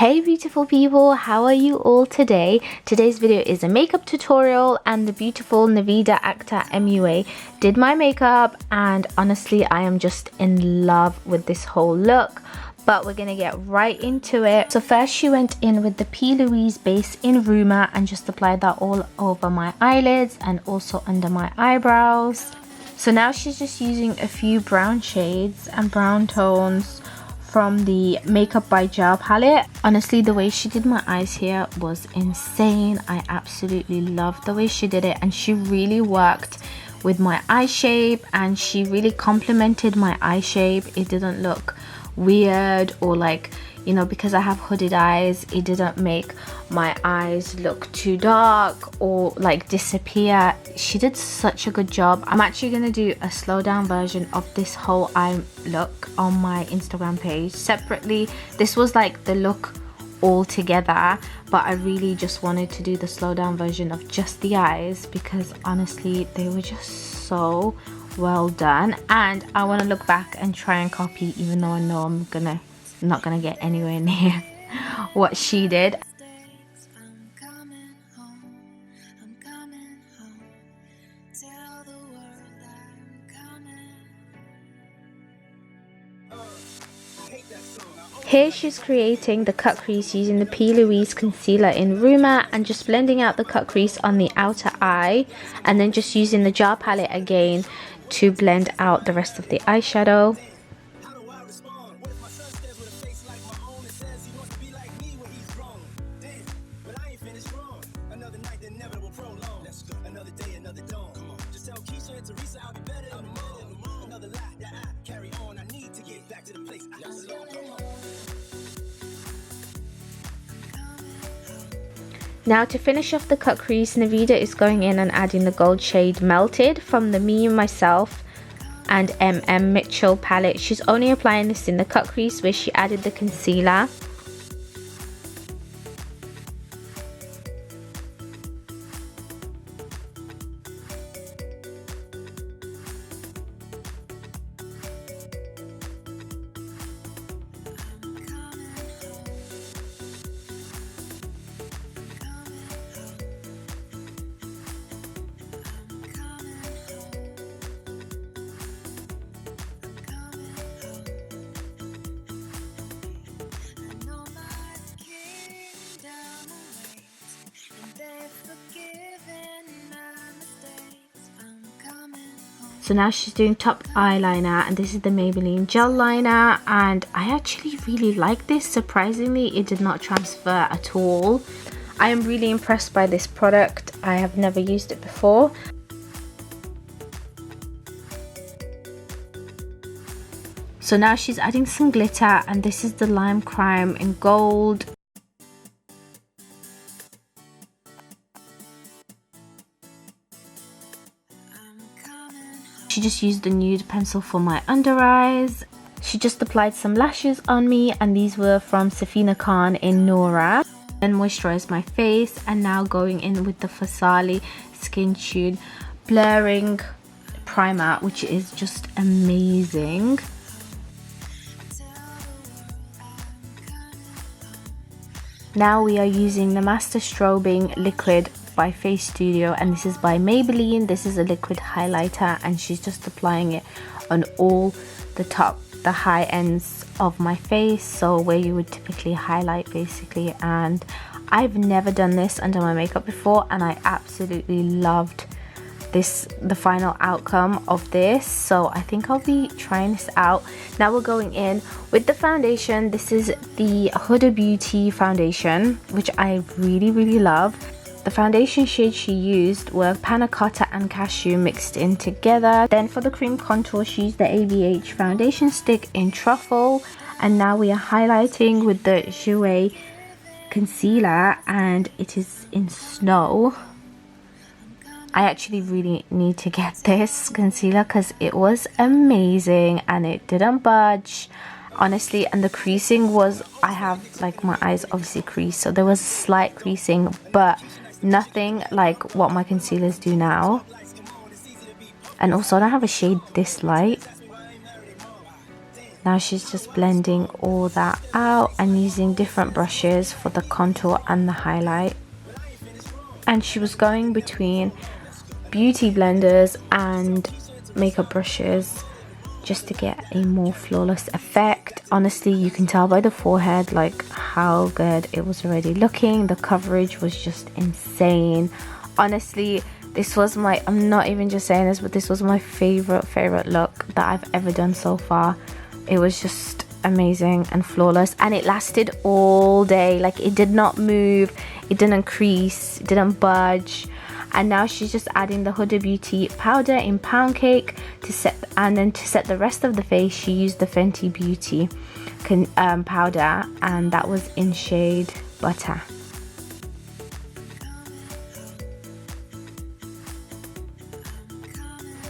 Hey beautiful people, how are you all today? Today's video is a makeup tutorial, and the beautiful Nabiilabee actor MUA did my makeup, and honestly I am just in love with this whole look. But we're gonna get right into it. So first she went in with the P. Louise base in Rumour and just applied that all over my eyelids and also under my eyebrows. So now she's just using a few brown shades and brown tones from the Makeup by Gel palette. Honestly, the way she did my eyes here was insane. I absolutely loved the way she did it, and she really worked with my eye shape and she really complemented my eye shape. It didn't look weird or like, you know, because I have hooded eyes, it didn't make my eyes look too dark or like disappear. She did such a good job. I'm actually gonna do a slow down version of this whole eye look on my Instagram page separately. This was like the look all together, but I really just wanted to do the slow down version of just the eyes because honestly they were just so well done, and I want to look back and try and copy, even though I know I'm not gonna get anywhere near what she did. Here she's creating the cut crease using the P. Louise concealer in Rumour and just blending out the cut crease on the outer eye, and then just using the gel palette again to blend out the rest of the eyeshadow. Now to finish off the cut crease, Nabiilabee is going in and adding the gold shade Melted from the Me and Myself and MM Mitchell palette. She's only applying this in the cut crease where she added the concealer. So now she's doing top eyeliner, and this is the Maybelline gel liner, and I actually really like this. Surprisingly, it did not transfer at all. I am really impressed by this product. I have never used it before. So now she's adding some glitter, and this is the Lime Crime in gold. She just used the nude pencil for my under eyes. She just applied some lashes on me, and these were from Safina Khan in Nora. Then moisturized my face, and now going in with the Fasali Skin Tune Blurring Primer, which is just amazing. Now we are using the Master Strobing Liquid by Face Studio, and this is by Maybelline. This is a liquid highlighter, and she's just applying it on all the high ends of my face, so where you would typically highlight basically. And I've never done this under my makeup before, and I absolutely loved the final outcome of this, so I think I'll be trying this out. Now we're going in with the foundation. This is the Huda Beauty foundation, which I really love. The foundation shades she used were Panna Cotta and Cashew mixed in together. Then for the cream contour, she used the ABH foundation stick in Truffle, and now we are highlighting with the Jouer concealer, and it is in Snow. I actually really need to get this concealer because it was amazing and it didn't budge, honestly. And the creasing was, I have like my eyes obviously crease, so there was a slight creasing, but nothing like what my concealers do now. And also I don't have a shade this light. Now she's just blending all that out and using different brushes for the contour and the highlight. And she was going between beauty blenders and makeup brushes just to get a more flawless effect. Honestly, you can tell by the forehead like how good it was already looking. The coverage was just insane. Honestly, this was my, I'm not even just saying this, but this was my favorite look that I've ever done so far. It was just amazing and flawless, and it lasted all day. Like, it did not move, it didn't crease, it didn't budge. And now she's just adding the Huda Beauty powder in Pound Cake to set, and then to set the rest of the face she used the Fenty Beauty powder, and that was in shade Butter.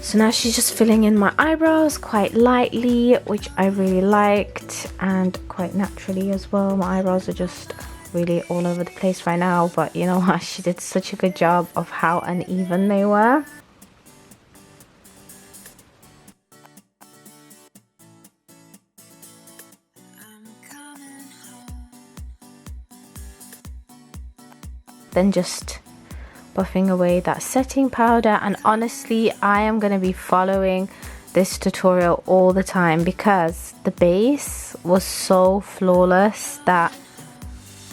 So now she's just filling in my eyebrows quite lightly, which I really liked, and quite naturally as well. My eyebrows are just really all over the place right now, but you know what, she did such a good job of how uneven they were. Then just buffing away that setting powder, and honestly I am going to be following this tutorial all the time because the base was so flawless that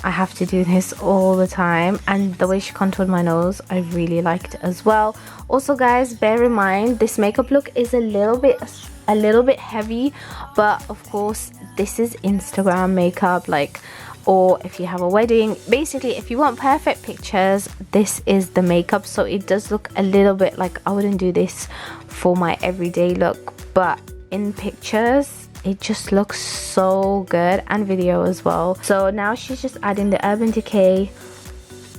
I have to do this all the time. And the way she contoured my nose, I really liked as well. Also guys, bear in mind this makeup look is a little bit heavy, but of course this is Instagram makeup, like, or if you have a wedding, basically if you want perfect pictures, this is the makeup. So it does look a little bit like I wouldn't do this for my everyday look, but in pictures it just looks so good, and video as well. So now she's just adding the Urban Decay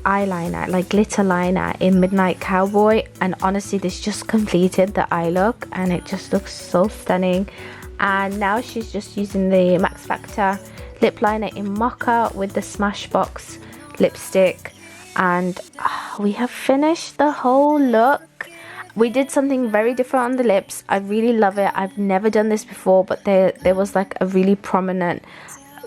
eyeliner, like glitter liner in Midnight Cowboy, and honestly this just completed the eye look and it just looks so stunning. And now she's just using the Max Factor lip liner in Mocha with the Smashbox lipstick, and we have finished the whole look. We did something very different on the lips. I really love it. I've never done this before, but there was like a really prominent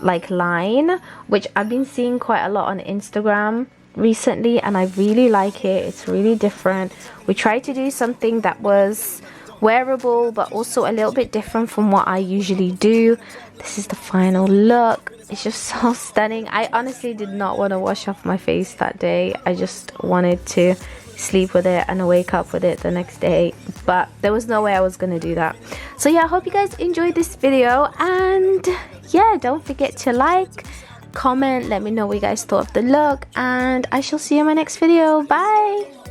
like line, which I've been seeing quite a lot on Instagram recently, and I really like it. It's really different. We tried to do something that was wearable but also a little bit different from what I usually do. This is the final look. It's just so stunning. I honestly did not want to wash off my face that day. I just wanted to sleep with it and wake up with it the next day, but there was no way I was gonna do that. So yeah, I hope you guys enjoyed this video, and yeah, don't forget to like, comment, let me know what you guys thought of the look, and I shall see you in my next video. Bye.